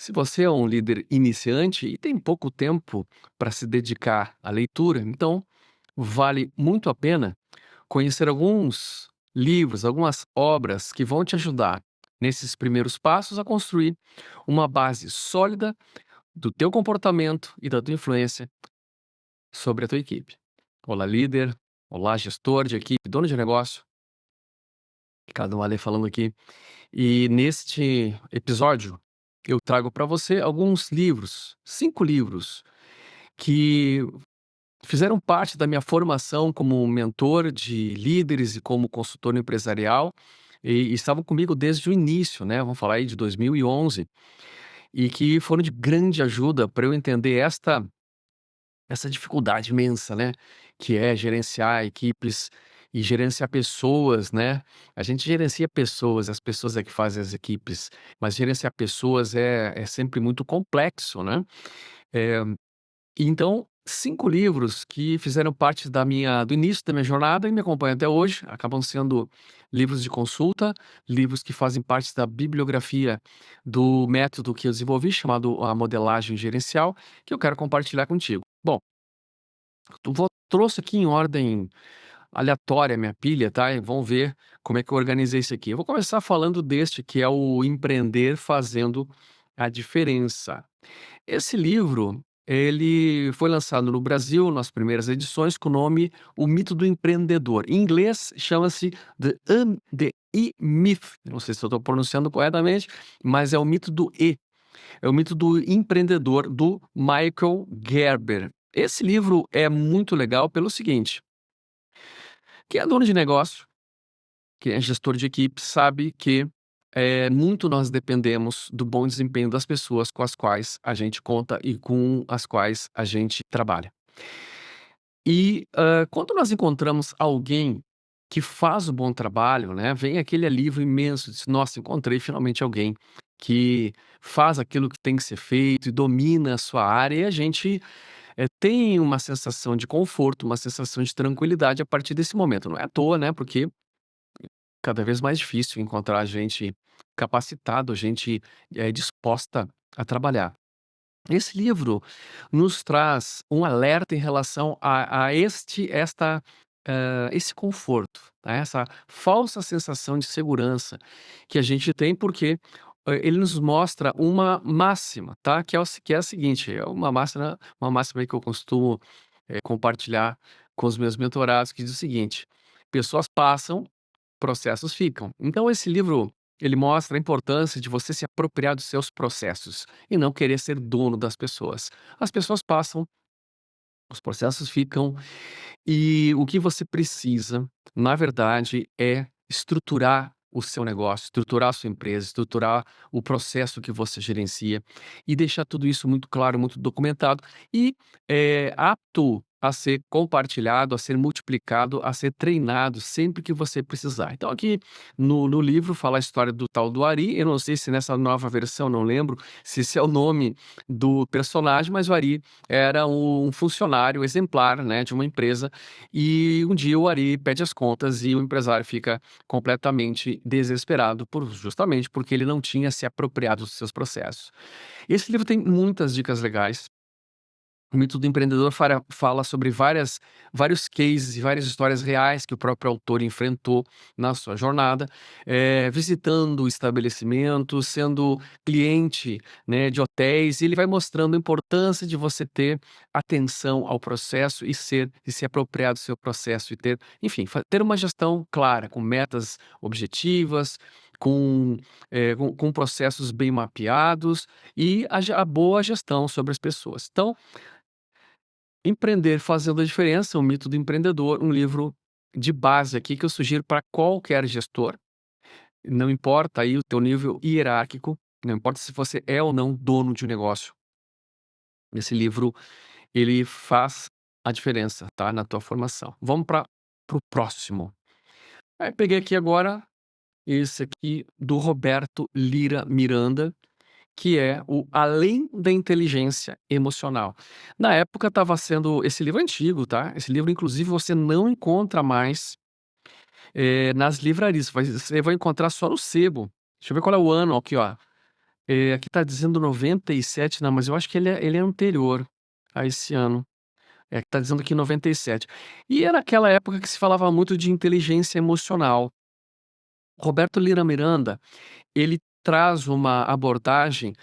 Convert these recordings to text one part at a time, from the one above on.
Se você é um líder iniciante e tem pouco tempo para se dedicar à leitura, então vale muito a pena conhecer alguns livros, algumas obras que vão te ajudar nesses primeiros passos a construir uma base sólida do teu comportamento e da tua influência sobre a tua equipe. Olá, líder. Olá, gestor de equipe, dono de negócio. Ricardo Vale falando aqui. E neste episódio, eu trago para você alguns livros, 5 livros, que fizeram parte da minha formação como mentor de líderes e como consultor empresarial, e estavam comigo desde o início, né, vamos falar aí de 2011, e que foram de grande ajuda para eu entender essa dificuldade imensa, né, que é gerenciar equipes e gerenciar pessoas, né. A gente gerencia pessoas, as pessoas é que fazem as equipes, mas gerenciar pessoas é sempre muito complexo, né. Eh, então, 5 livros que fizeram parte do início da minha jornada e me acompanham até hoje, acabam sendo livros de consulta, livros que fazem parte da bibliografia do método que eu desenvolvi, chamado a modelagem gerencial, que eu quero compartilhar contigo. Bom, trouxe aqui em ordem aleatória a minha pilha, tá, e vamos ver como é que eu organizei isso aqui. Eu vou começar falando deste que é o Empreender Fazendo a Diferença. Esse livro, ele foi lançado no Brasil, nas primeiras edições, com o nome O Mito do Empreendedor. Em inglês, chama-se The E-Myth. Não sei se eu estou pronunciando corretamente, mas é o mito do E. É o mito do empreendedor, do Michael Gerber. Esse livro é muito legal pelo seguinte: quem é dono de negócio, quem é gestor de equipe, sabe que muito nós dependemos do bom desempenho das pessoas com as quais a gente conta e com as quais a gente trabalha. E, quando nós encontramos alguém que faz o bom trabalho, né, vem aquele alívio imenso, diz: "Nossa, encontrei finalmente alguém que faz aquilo que tem que ser feito e domina a sua área", e a gente, tem uma sensação de conforto, uma sensação de tranquilidade a partir desse momento. Não é à toa, né, porque cada vez mais difícil encontrar gente capacitado, gente, disposta a trabalhar. Esse livro nos traz um alerta em relação a esse conforto, tá, essa falsa sensação de segurança que a gente tem, porque, ele nos mostra uma máxima, tá, que é a seguinte, é uma máxima aí que eu costumo, compartilhar com os meus mentorados, que diz o seguinte: "Pessoas passam, processos ficam". Então esse livro, ele mostra a importância de você se apropriar dos seus processos e não querer ser dono das pessoas. As pessoas passam, os processos ficam e o que você precisa, na verdade, é estruturar o seu negócio, estruturar a sua empresa, estruturar o processo que você gerencia e deixar tudo isso muito claro, muito documentado e apto a ser compartilhado, a ser multiplicado, a ser treinado sempre que você precisar. Então, aqui no livro fala a história do tal do Ari. Eu não sei se nessa nova versão, não lembro se esse é o nome do personagem, mas o Ari era um funcionário exemplar, né, de uma empresa, e um dia o Ari pede as contas e o empresário fica completamente desesperado justamente porque ele não tinha se apropriado dos seus processos. Esse livro tem muitas dicas legais. O Mito do Empreendedor fala sobre vários cases e várias histórias reais que o próprio autor enfrentou na sua jornada, visitando estabelecimentos, sendo cliente, né, de hotéis, e ele vai mostrando a importância de você ter atenção ao processo e se apropriar do seu processo e ter, enfim, ter uma gestão clara, com metas objetivas, com processos bem mapeados e a boa gestão sobre as pessoas. Então, Empreender Fazendo a Diferença, o Mito do Empreendedor, um livro de base aqui que eu sugiro para qualquer gestor, não importa aí o teu nível hierárquico, não importa se você é ou não dono de um negócio. Esse livro, ele faz a diferença, tá, na tua formação. Vamos para o próximo. Aí peguei aqui agora esse aqui do Roberto Lira Miranda, que é o Além da Inteligência Emocional. Na época estava sendo esse livro é antigo, tá, esse livro inclusive você não encontra mais, nas livrarias, você vai encontrar só no sebo. Deixa eu ver qual é o ano aqui, ó, Aqui está dizendo 97, não, mas eu acho que ele é anterior a esse ano. Que tá dizendo aqui 97. E era aquela época que se falava muito de inteligência emocional. Roberto Lira Miranda, ele traz uma abordagem,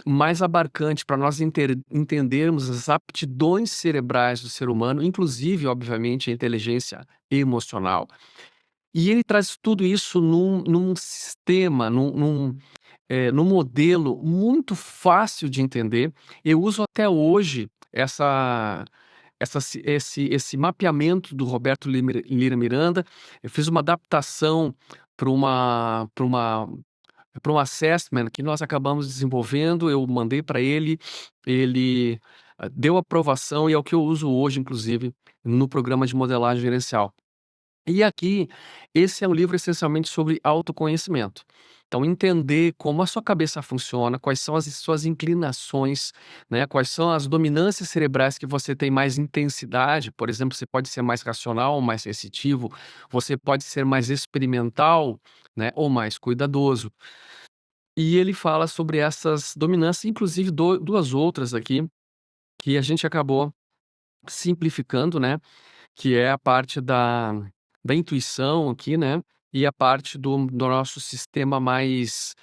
mais abarcante para nós entendermos as aptidões cerebrais do ser humano, inclusive, obviamente, a inteligência emocional. E ele traz tudo isso num sistema, num modelo muito fácil de entender. Eu uso até hoje esse mapeamento do Roberto Lira Miranda. Eu fiz uma adaptação para um assessment que nós acabamos desenvolvendo. Eu mandei para ele, ele deu aprovação e é o que eu uso hoje, inclusive, no programa de modelagem gerencial. E aqui, esse é um livro essencialmente sobre autoconhecimento. Então, entender como a sua cabeça funciona, quais são as suas inclinações, né? Quais são as dominâncias cerebrais que você tem mais intensidade. Por exemplo, você pode ser mais racional ou mais sensitivo, você pode ser mais experimental, né? Ou mais cuidadoso. E ele fala sobre essas dominâncias, inclusive duas outras aqui, que a gente acabou simplificando, né? Que é a parte da intuição aqui, né, e a parte do nosso sistema mais,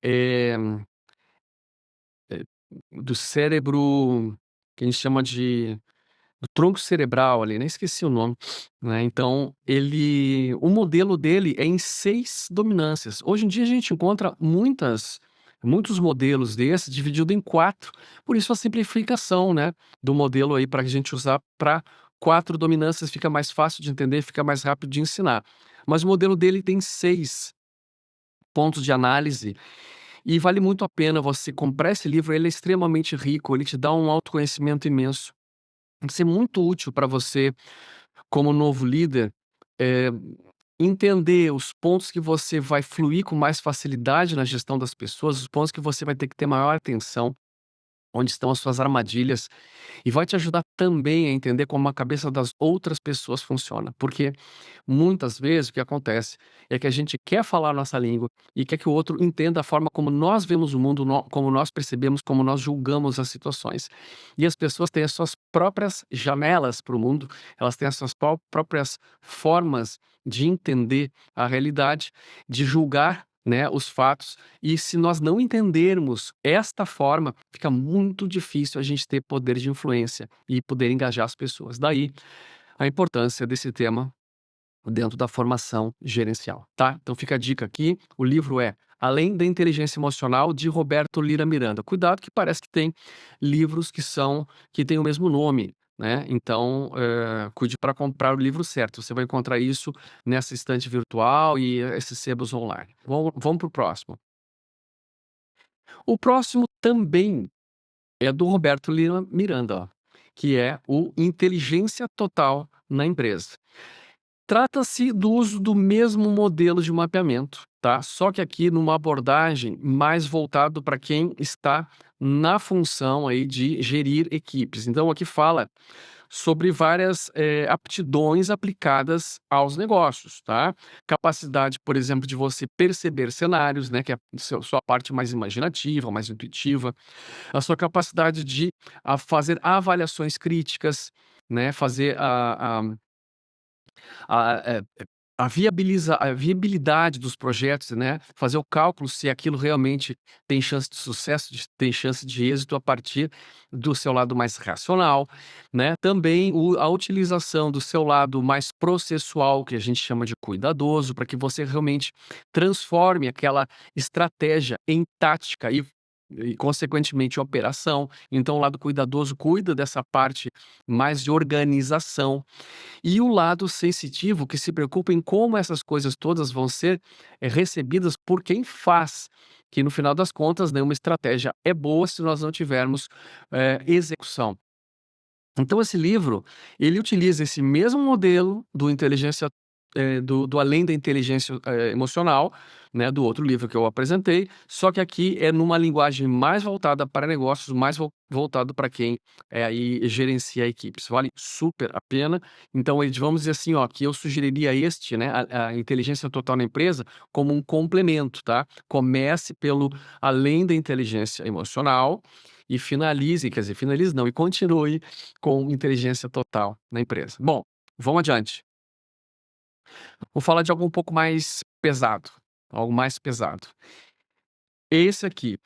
eh do cérebro, que a gente chama de do tronco cerebral ali, né, esqueci o nome, né. Então o modelo dele é em 6 dominâncias. Hoje em dia a gente encontra muitos modelos desses dividido em 4, por isso a simplificação, né, do modelo aí para a gente usar para 4 dominâncias, fica mais fácil de entender, fica mais rápido de ensinar. Mas o modelo dele tem 6 pontos de análise e vale muito a pena você comprar esse livro. Ele é extremamente rico, ele te dá um autoconhecimento imenso. Vai ser muito útil para você, como novo líder, eh, entender os pontos que você vai fluir com mais facilidade na gestão das pessoas, os pontos que você vai ter que ter maior atenção, onde estão as suas armadilhas, e vai te ajudar também a entender como a cabeça das outras pessoas funciona. Porque muitas vezes o que acontece é que a gente quer falar a nossa língua e quer que o outro entenda a forma como nós vemos o mundo, como nós percebemos, como nós julgamos as situações. E as pessoas têm as suas próprias janelas para o mundo, elas têm as suas próprias formas de entender a realidade, de julgar, né, os fatos. E se nós não entendermos esta forma, fica muito difícil a gente ter poder de influência e poder engajar as pessoas. Daí a importância desse tema dentro da formação gerencial, tá? Então fica a dica aqui, o livro é Além da Inteligência Emocional, de Roberto Lira Miranda. Cuidado que parece que tem livros que têm o mesmo nome, né? Então, cuide para comprar o livro certo. Você vai encontrar isso nessa estante virtual e esses sebos online. Vamos para o próximo. O próximo também é do Roberto Lira Miranda, ó, que é o Inteligência Total na Empresa. Trata-se do uso do mesmo modelo de mapeamento, tá? Só que aqui numa abordagem mais voltado para quem está na função aí de gerir equipes. Então aqui fala sobre várias, aptidões aplicadas aos negócios, tá? Capacidade, por exemplo, de você perceber cenários, né, que é a sua parte mais imaginativa, mais intuitiva. A sua capacidade de fazer avaliações críticas, né, fazer a, eh, a viabilidade dos projetos, né, fazer o cálculo se aquilo realmente tem chance de sucesso, tem chance de êxito a partir do seu lado mais racional, né. Também a utilização do seu lado mais processual, que a gente chama de cuidadoso, para que você realmente transforme aquela estratégia em tática e consequentemente operação. Então o lado cuidadoso cuida dessa parte mais de organização, e o lado sensitivo, que se preocupa em como essas coisas todas vão ser, recebidas por quem faz, que no final das contas nenhuma estratégia é boa se nós não tivermos, execução. Então esse livro, ele utiliza esse mesmo modelo do inteligência do Além da Inteligência Emocional, né, do outro livro que eu apresentei, só que aqui é numa linguagem mais voltada para negócios, mais voltado para quem aí gerencia equipes. Vale super a pena. Então, vamos dizer assim, ó, que eu sugeriria este, né, a inteligência total na empresa, como um complemento, tá? Comece pelo Além da Inteligência Emocional e finalize não, e continue com inteligência total na empresa. Bom, vamos adiante. Vou falar de algo um pouco mais pesado, algo mais pesado. Esse aqui,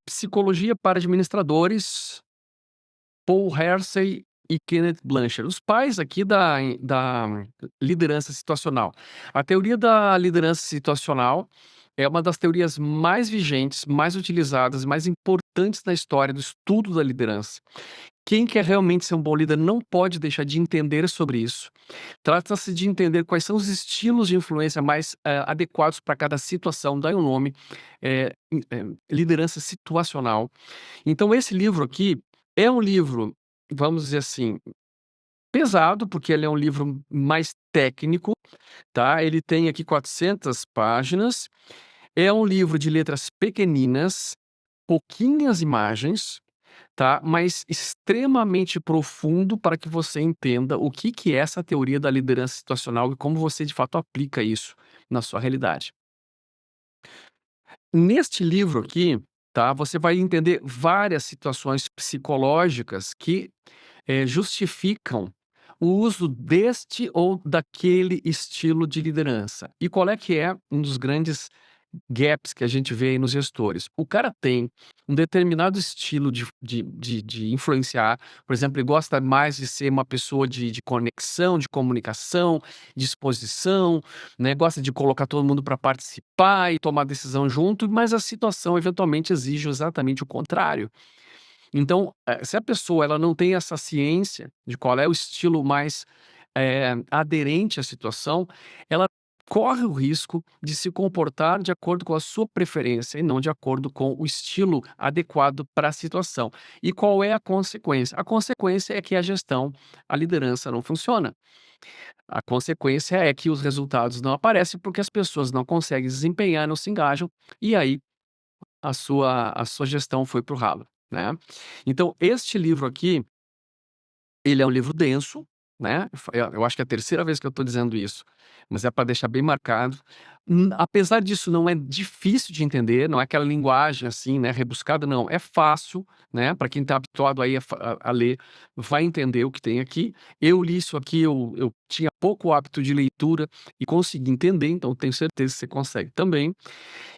Psicologia para Administradores, Paul Hersey e Kenneth Blanchard, os pais aqui da liderança situacional. A teoria da liderança situacional é uma das teorias mais vigentes, mais utilizadas, mais importantes na história do estudo da liderança. Quem quer realmente ser um bom líder não pode deixar de entender sobre isso. Trata-se de entender quais são os estilos de influência mais adequados para cada situação. Daí o nome, liderança situacional. Então, esse livro aqui é um livro, vamos dizer assim, pesado, porque ele é um livro mais técnico, tá? Ele tem aqui 400 páginas. É um livro de letras pequeninas, pouquinhas imagens, tá? Mas extremamente profundo para que você entenda o que é essa teoria da liderança situacional e como você de fato aplica isso na sua realidade. Neste livro aqui, tá? Você vai entender várias situações psicológicas que justificam o uso deste ou daquele estilo de liderança. E qual é que é um dos grandes gaps que a gente vê aí nos gestores? O cara tem um determinado estilo de influenciar, por exemplo, ele gosta mais de ser uma pessoa de conexão, de comunicação, de exposição, né? Gosta de colocar todo mundo para participar e tomar decisão junto, mas a situação eventualmente exige exatamente o contrário. Então, se a pessoa ela não tem essa ciência de qual é o estilo mais, aderente à situação, ela corre o risco de se comportar de acordo com a sua preferência e não de acordo com o estilo adequado para a situação. E qual é a consequência? A consequência é que a liderança não funciona. A consequência é que os resultados não aparecem, porque as pessoas não conseguem desempenhar, não se engajam, e aí a sua gestão foi para o ralo, né. Então este livro aqui, ele é um livro denso, né, eu acho que é a terceira vez que eu estou dizendo isso, mas é para deixar bem marcado. Apesar disso não é difícil de entender, não é aquela linguagem, assim, né, rebuscada, não, é fácil, né, para quem está habituado aí a ler, vai entender o que tem aqui. Eu li isso aqui, eu tinha pouco hábito de leitura e consegui entender, então tenho certeza que você consegue também.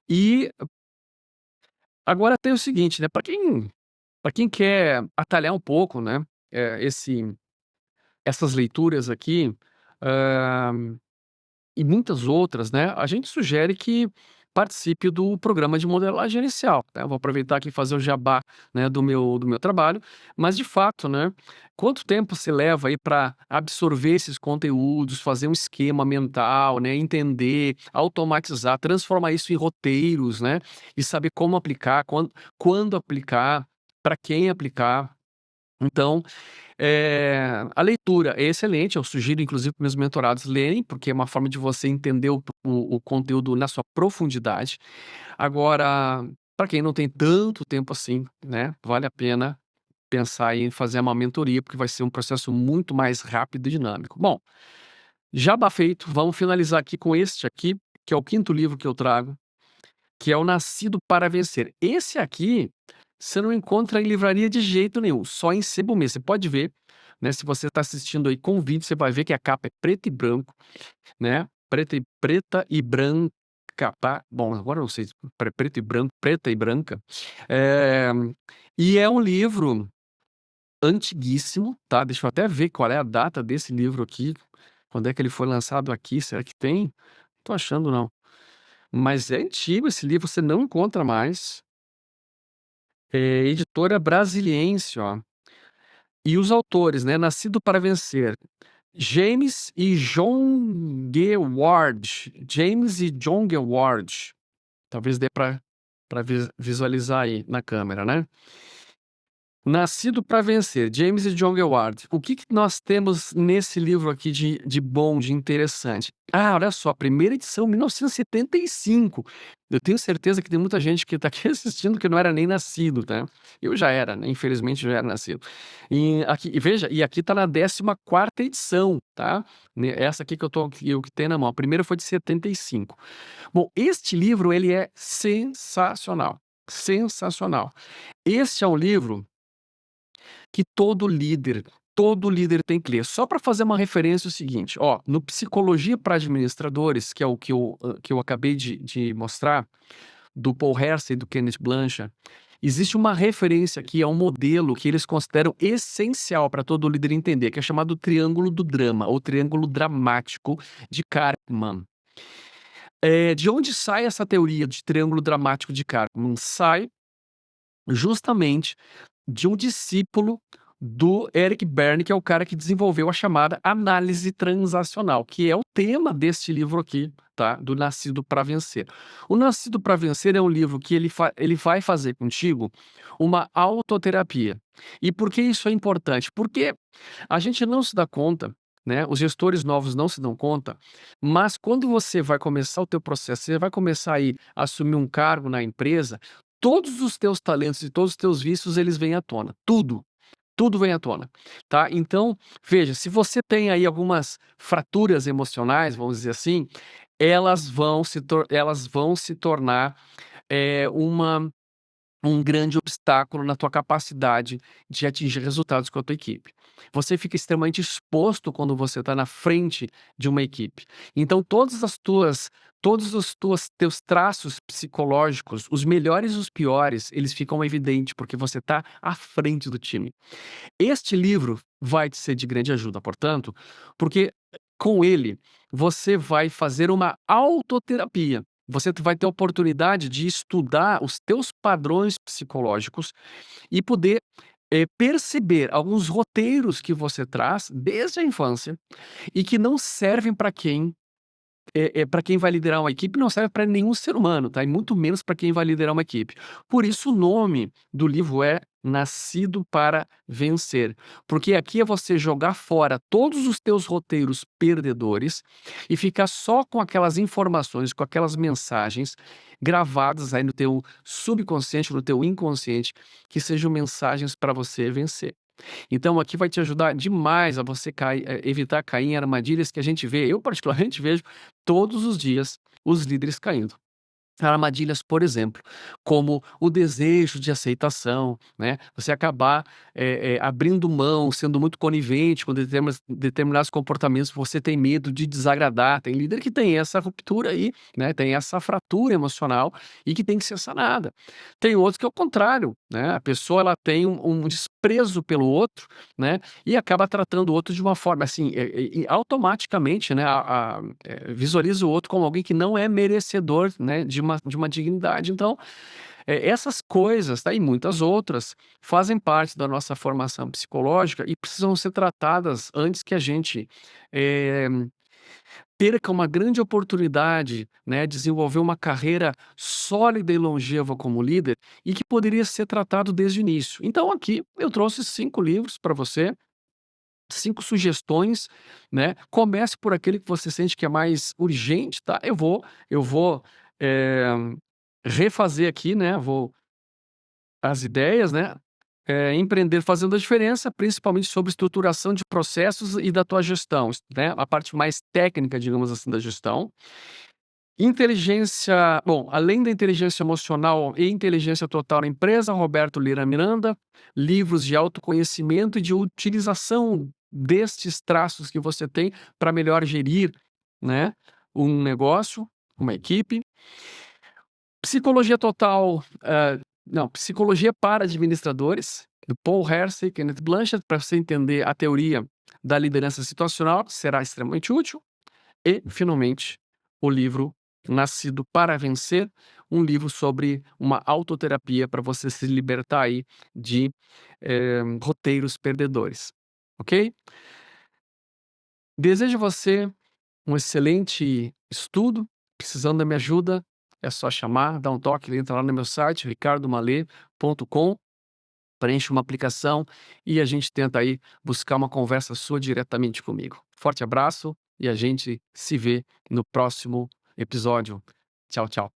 E agora tem o seguinte, né, para quem quer atalhar um pouco, né, essas leituras aqui, hã, e muitas outras, né, a gente sugere que participe do programa de modelagem inicial, né. Eu vou aproveitar aqui e fazer o jabá, né, do meu trabalho, mas de fato, né, quanto tempo você leva aí para absorver esses conteúdos, fazer um esquema mental, né, entender, automatizar, transformar isso em roteiros, né, e saber como aplicar, quando aplicar, para quem aplicar. Então, a leitura é excelente, eu sugiro inclusive para meus mentorados lerem, porque é uma forma de você entender o conteúdo na sua profundidade. Agora, para quem não tem tanto tempo assim, né, vale a pena pensar em fazer uma mentoria, porque vai ser um processo muito mais rápido e dinâmico. Bom, jabá feito, vamos finalizar aqui com este aqui, que é o quinto livro que eu trago, que é o Nascido para Vencer. Esse aqui, você não encontra em livraria de jeito nenhum, só em sebo mesmo. Você pode ver, né, se você está assistindo aí com vídeo, você vai ver que a capa é preto e branco, né, preta e branca, bom, agora eu não sei, preto e branco, preta e branca. Eh, e é um livro antiguíssimo, tá, deixa eu até ver qual é a data desse livro aqui, quando é que ele foi lançado aqui, será que tem? Não tô achando não. Mas é antigo esse livro, você não encontra mais. Editora Brasiliense, ó. E os autores, né, Nascido para Vencer, James e John Geward. James e John Geward. Talvez dê para visualizar aí na câmera, né. Nascido para Vencer, James e John Geward. O que nós temos nesse livro aqui de bom, de interessante? Ah, olha só, primeira edição, 1975. Eu tenho certeza que tem muita gente que está aqui assistindo que não era nem nascido, tá? Eu já era, né? Infelizmente já era nascido. E veja, e aqui está na 14ª edição, tá? Essa aqui que eu que tenho na mão. A primeira foi de 75. Bom, este livro ele é sensacional, sensacional. Este é um livro que todo líder tem que ler. Só para fazer uma referência é o seguinte, ó, no Psicologia para Administradores, que é o que eu acabei de mostrar, do Paul Hersey e do Kenneth Blanchard, existe uma referência aqui a um modelo que eles consideram essencial para todo líder entender, que é chamado Triângulo do Drama, ou Triângulo Dramático de Kahneman. De onde sai essa teoria de Triângulo Dramático de Kahneman? Sai justamente de um discípulo do Eric Berne, que é o cara que desenvolveu a chamada análise transacional, que é o tema deste livro aqui, tá? Do Nascido para Vencer. O Nascido para Vencer é um livro que ele vai fazer contigo uma autoterapia. E por que isso é importante? Porque a gente não se dá conta, né? Os gestores novos não se dão conta, mas quando você vai começar o teu processo, você vai começar aí a assumir um cargo na empresa, todos os teus talentos e todos os teus vícios, eles vêm à tona. Tudo vem à tona, tá? Então, veja, se você tem aí algumas fraturas emocionais, vamos dizer assim, elas vão se tornar uma um grande obstáculo na tua capacidade de atingir resultados com a tua equipe. Você fica extremamente exposto quando você está na frente de uma equipe. Então, todos os teus traços psicológicos, os melhores e os piores, eles ficam evidentes porque você está à frente do time. Este livro vai te ser de grande ajuda, portanto, porque com ele você vai fazer uma autoterapia. Você vai ter a oportunidade de estudar os teus padrões psicológicos e poder perceber alguns roteiros que você traz desde a infância e que não servem para quem vai liderar uma equipe, não serve para nenhum ser humano, tá? E muito menos para quem vai liderar uma equipe. Por isso o nome do livro é Nascido para Vencer, porque aqui é você jogar fora todos os teus roteiros perdedores e ficar só com aquelas informações, com aquelas mensagens gravadas aí no teu subconsciente, no teu inconsciente, que sejam mensagens para você vencer. Então aqui vai te ajudar demais a você evitar cair em armadilhas que a gente vê, eu particularmente vejo todos os dias os líderes caindo. Armadilhas, por exemplo, como o desejo de aceitação, né? Você acabar abrindo mão, sendo muito conivente com determinados comportamentos, você tem medo de desagradar. Tem líder que tem essa ruptura aí, né? Tem essa fratura emocional e que tem que ser sanada. Tem outros que é o contrário, né? A pessoa ela tem um desprezo pelo outro, né? E acaba tratando o outro de uma forma assim, e automaticamente, né? Visualiza o outro como alguém que não é merecedor, né? De uma dignidade. Então, essas coisas, tá, e muitas outras, fazem parte da nossa formação psicológica e precisam ser tratadas antes que a gente eh, perca uma grande oportunidade, né, desenvolver uma carreira sólida e longeva como líder e que poderia ser tratado desde o início. Então, aqui eu trouxe 5 livros para você, 5 sugestões, né? Comece por aquele que você sente que é mais urgente, tá? Eu vou eh, refazer aqui, né? Vou as ideias, né? Empreender fazendo a diferença, principalmente sobre estruturação de processos e da tua gestão, né? A parte mais técnica, digamos assim, da gestão. Inteligência, bom, além da inteligência emocional e inteligência total na empresa, Roberto Lira Miranda, livros de autoconhecimento e de utilização destes traços que você tem para melhor gerir, né, um negócio, uma equipe. Psicologia total, não, psicologia para administradores, do Paul Hersey, Kenneth Blanchard, para você entender a teoria da liderança situacional, será extremamente útil. E, finalmente, o livro Nascido para Vencer, um livro sobre uma autoterapia para você se libertar aí de roteiros perdedores, ok? Desejo a você um excelente estudo. Precisando da minha ajuda, é só chamar, dar um toque, entra lá no meu site, ricardomale.com. preenche uma aplicação e a gente tenta aí buscar uma conversa sua diretamente comigo. Forte abraço e a gente se vê no próximo episódio. Tchau, tchau.